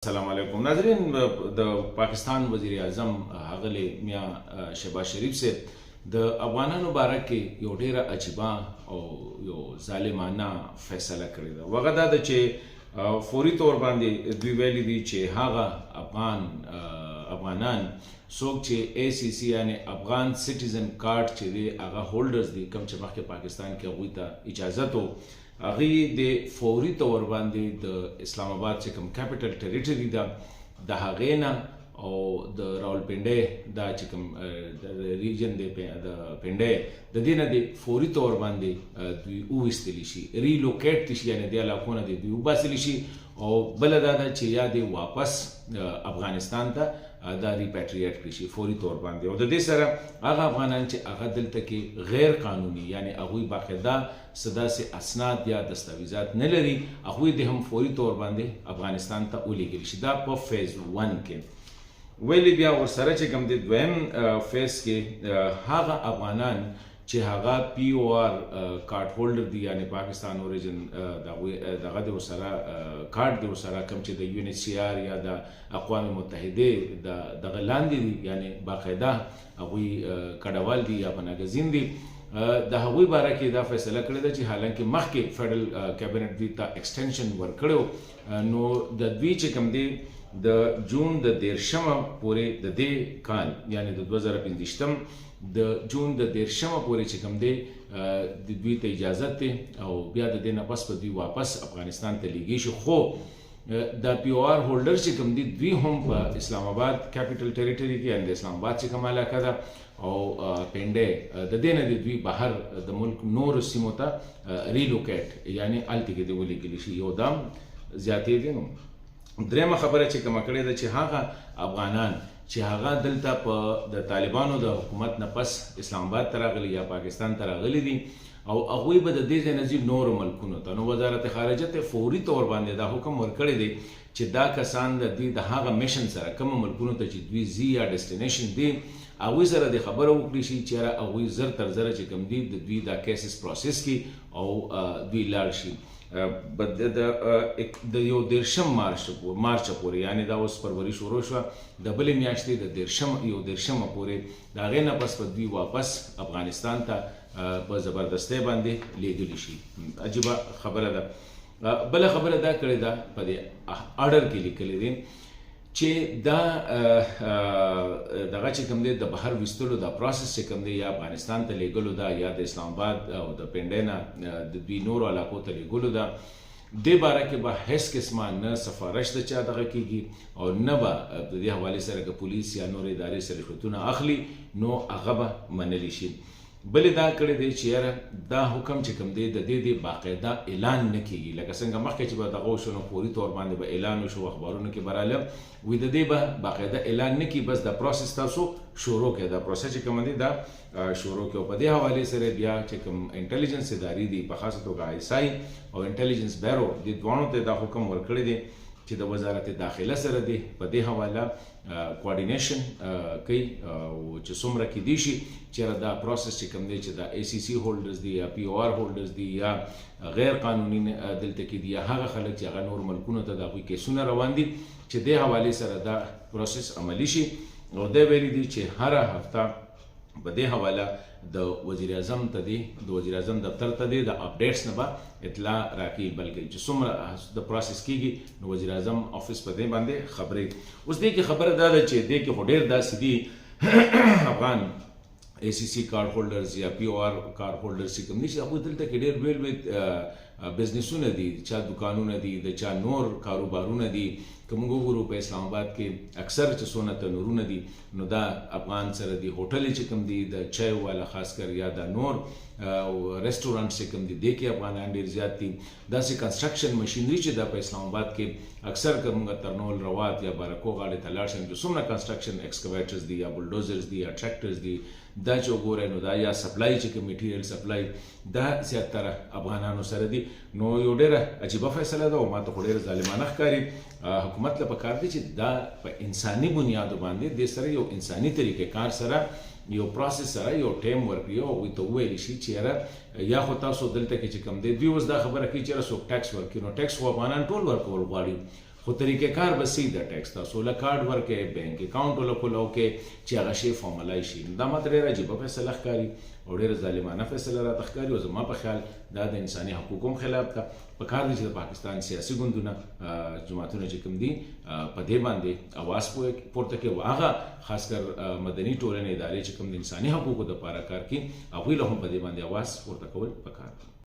السلام علیکم ناظرین. د پاکستان وزیر اعظم هغه میاں شهباز شریف سے د افغانانو باره کې یو ډیره عجیبه او یو ظالمانه فیصله کړې ده. وغه دا ده چې فوري طور باندې دوی ویلي دي چې هغه افغانان څوک چې اے سی سی یعنی افغان سټیزن کارت چې دی هغه هولډرز دي، کوم چې مخکې پاکستان کې هغوی ته اجازت و، هغې د فوري طور باندې د اسلام آباد چې کوم کیپټل ټریټري ده د هغې نه او د راولپنډۍ دا چې کوم ریجن دی د پنډۍ د دې نه د فوري طور باندې دوی وویستلی شي، ریلوکیټ شي، یعنې دې علاقو نه د دوی وباسلی شي. او بله دا ده چې یا د واپس افغانستان ته دا ریپیټریټ کړي شي فوري طور باندې. او د دې سره هغه افغانان چې هغه دلته کې غیر قانوني یعنی هغوی باقاعده څه داسې اسناد یا دستاویزات نه لري، هغوی د هم فوري طور باندې افغانستان ته ولیږلی شي. دا په فیز 1 کې ویلي. بیا ورسره چې کوم د دویم فیز کې هغه افغانان چې هغه پی او آر کارت هولډر دي، یعنی پاکستان اوریجن دغه د ورسره کارت د ورسره کوم چې د یو ان ایچ سی آر یا د اقوام متحدې دغه لاندې دي، یعنی باقاعده هغوی کډوال دي یا پناهګزین دي، د هغوی باره کې دا فیصله کړې ده چې حالانکه مخکې فیډرل کابینټ دوی ته ایکسټینشن ورکړی، نو د دوی چې کوم دی د جون د 13 پورې د دې کال یعنی د 2015 د جون د 13 پورې چې کوم دی د دوی ته اجازت دی او بیا د دې نه پس په دوی واپس افغانستان ته لیږي شي. خو د پی او آر هولډر چې کوم دي دوی هم په اسلام آباد کیپټل ټریټري کې یعنی د اسلام آباد چې کوم علاقه ده او پنډۍ د دې نه د دوی بهر د ملک نورو سیمو ته ریلوکیټ یعنی هلته کې د ولیږلی شي. یو دام زیاتې دي. نو درېیمه خبره چې کومه کړې ده چې هغه افغانان چې هغه دلته په د طالبانو د حکومت نه پس اسلام آباد ته راغلي یا پاکستان ته راغلي دي او هغوی به د دې ځای نه ځي نورو ملکونو ته، نو وزارت خارجه ته فوري طور باندې دا حکم ورکړی دی چې دا کسان د دوی د هغه میشن سره کومو ملکونو ته چې دوی ځي یا ډیسټینیشن دی هغوی سره د خبره وکړي شي چې یاره هغوی زر تر زره چې کوم دي د دوی دا کیسز پروسس کړي او دوی لاړ شي. د یو 13 مارچ پورې یعنی دا اوس فروری شروع شوه، د بلې میاشتې د یو 13 پورې د هغې نه پس په دوی واپس افغانستان ته په زبردستۍ باندې لیږلی شي. عجیبه خبره ده. بله خبره دا کړې ده په دې اډر کې لیکلی دی چې دا دغه چې کوم دی د بهر ویستلو دا پروسس چې کوم دی یا افغانستان ته لیږلو ده یا د اسلام آباد او د پنډۍ نه د دوی نورو علاقو ته لیږلو ده، دې باره کې به هیڅ قسمه نه سفارش د چا دغه کېږي او نه به د دې حوالې سره که پولیس یا نورې ادارې سره رشوتونه اخلي نو هغه به منلی شي. بلې دا کړی دی چې یاره دا حکم چې کوم دی د دې د باقاعده اعلان نه کېږي، لکه څنګه مخکې چې به دغه وشو نو فوري طور باندې به اعلان وشو اخبارونو کې به راله وي، د دې به باقاعده اعلان نه کړي، بس د پروسس تاسو شروع کړئ. دا پروسس چې کوم دی دا شروع کړئ. په دې حوالې سره بیا چې کوم انټیلیجنس ادارې دي په خاصه توګه آی ایس آی او انټیلیجنس بیرو د دواړو ته دا حکم ورکړی دی چې د وزارت داخله سره دی په دې حواله کوارډینیشن کوي او چې څومره کېدی شي چې دا پروسس چې کوم دی چې د اے سی سی هولډرز دي یا پی او آر هولډرز دي یا غیر قانوني دلته کې دي یا هغه خلک چې هغه نور ملکونو ته د هغوی کیسونه روان دي چې دې حوالې سره دا پروسس عملی شي. او دا ویلي دي چې هره هفته په دې حواله د وزیر اعظم ته دی د وزیر اعظم دفتر ته دی د اپډیټس نه به اطلاع راکړي، بلکې چې څومره د پروسس کېږي نو وزیر اعظم آفس په دې باندې خبرې. اوس دې کې خبره دا ده چې دې کې خو ډېر داسې دي افغان اے سی سی کارت هولډرز یا پی او آر کارت هولډرز چې کوم دي چې هغوی دلته کې ډېر ویل بزنسونه دي، چا دکانونه دي، د چا نور کاروبارونه دي. که موږ وګورو په اسلام آباد کې اکثر چې څونه تنورونه دي نو دا افغان سره دي، هوټلې چې کوم دي د چای والا خاص کر یا د نور ریسټورانټ چې کوم دي دې کې افغانان ډېر زیات دي. داسې کنسټرکشن مشینري چې دا په اسلام آباد کې اکثر که موږ ترنول روات یا بارکو غاړې ته لاړ شم چې څومره کنسټرکشن ایکسکویټرز دي یا بلډوزرز دي یا ټریکټرز دي دا چې وګورئ نو دا یا سپلای چې کوم میټیریل سپلای دا زیاتره افغانانو سره دي. نو یو ډېره عجیبه فیصله ده او ما ته خو ډېره ظالمانه ښکاري. حکومت له پکار دی چې دا په انساني بنیادو باندې د سره یو انساني طریقې کار سره یو پروسس سره یو ټیم ورکړي او هغوی ته وویلی شي چې یاره یا خو تاسو دلته کې چې کوم دی دوی اوس دا خبره کوي چې یاره څوک ټیکس ورکړي، نو ټیکس خو افغانان ټول ورکول غواړي، خو طریقې کار به سي د ټیکس تاسو له کارډ ورکې بینک اکاونټ ولا کولو کې چې هغه شی فارملای شي دا ماته ډېره عجیبه فیصله ښکاري او ډېره ظالمانه فیصله راته ښکاري او زما په خیال دا د انساني حقوقو خلاف ده په کار دی چې د پاکستان سیاسي ګوندونه جماعتونه چې کوم دي په دې باندې اواز پورته کوي او هغه خاص کر مدني ټولنې ادارې چې کوم د انساني حقوقو دپاره کار کوي هغوی له هم په دې باندې اواز پورته کول پکار دي